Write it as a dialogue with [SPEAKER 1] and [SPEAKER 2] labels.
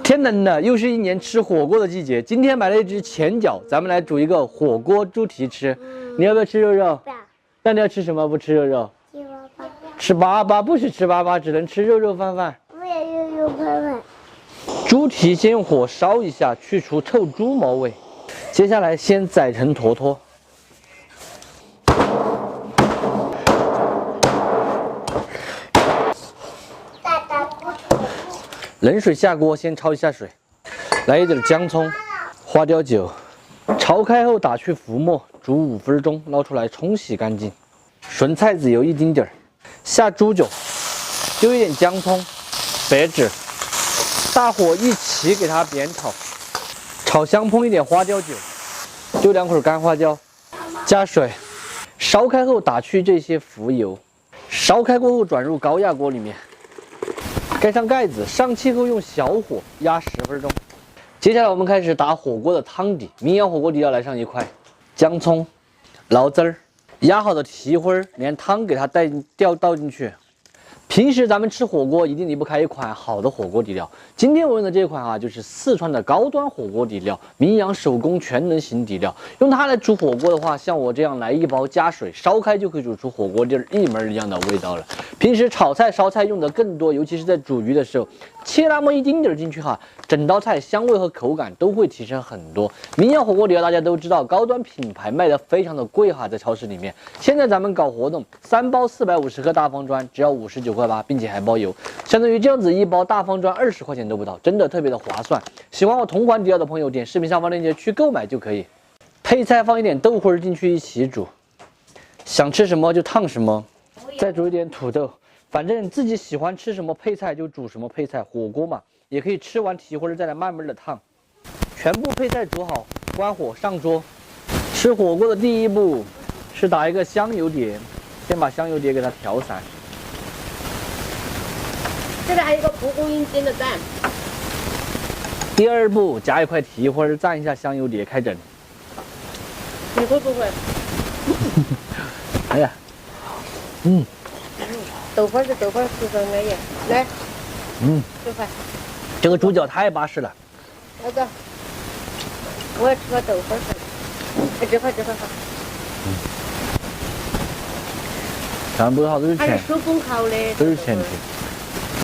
[SPEAKER 1] 天冷了，又是一年吃火锅的季节。今天买了一只前脚，咱们来煮一个火锅猪蹄吃。你要不要吃肉肉？
[SPEAKER 2] 不要。
[SPEAKER 1] 那你要吃什么？不吃肉肉？
[SPEAKER 2] 吃粑粑。
[SPEAKER 1] 吃粑粑不许吃粑粑，只能吃肉肉饭饭。
[SPEAKER 2] 我也肉肉饭饭。
[SPEAKER 1] 猪蹄先用火烧一下，去除臭猪毛味。接下来先宰成坨坨。冷水下锅，先焯一下水，来一点姜葱、花雕酒，焯开后打去浮沫，煮5分钟，捞出来冲洗干净。纯菜籽油1丁点儿，下猪酒，丢一点姜葱、白芷，大火一起给它煸炒，炒香烹一点花雕酒，丢2会干花椒，加水，烧开后打去这些浮油，烧开过后转入高压锅里面。盖上盖子，上气后用小火压10分钟。接下来我们开始打火锅的汤底，名扬火锅底料来上1块，姜葱、醪汁儿，压好的蹄花连汤给它倒进去。平时咱们吃火锅一定离不开一款好的火锅底料，今天我用的这款就是四川的高端火锅底料，名扬手工全能型底料。用它来煮火锅的话，像我这样来1包加水烧开就可以煮出火锅底儿一模一样的味道了。平时炒菜烧菜用的更多，尤其是在煮鱼的时候，切那么1丁点儿进去哈，整道菜香味和口感都会提升很多。名扬火锅底料大家都知道，高端品牌卖的非常的贵哈，在超市里面。现在咱们搞活动，3包450克大方砖只要59块8，并且还包邮，相当于这样子1包大方砖20块钱都不到，真的特别的划算。喜欢我同款底料的朋友，点视频上方链接去购买就可以。配菜放一点豆花进去一起煮，想吃什么就烫什么，再煮一点土豆，反正自己喜欢吃什么配菜就煮什么配菜。火锅嘛，也可以吃完蹄花再来慢慢的烫。全部配菜煮好，关火上桌。吃火锅的第一步是打一个香油碟，先把香油碟给它调散。
[SPEAKER 3] 这里还有一个蒲公英煎的蛋。
[SPEAKER 1] 第二步加一块蹄花，蘸一下香油碟开整。
[SPEAKER 3] 你会不会？
[SPEAKER 1] 哎呀，
[SPEAKER 3] 豆花是豆花，吃上安逸。来，这块。
[SPEAKER 1] 这个猪脚太巴适了。
[SPEAKER 3] 那个，我要吃个豆花儿。哎，这块好。
[SPEAKER 1] 全部好都是钱，
[SPEAKER 3] 还是手工烤的。
[SPEAKER 1] 都是前提。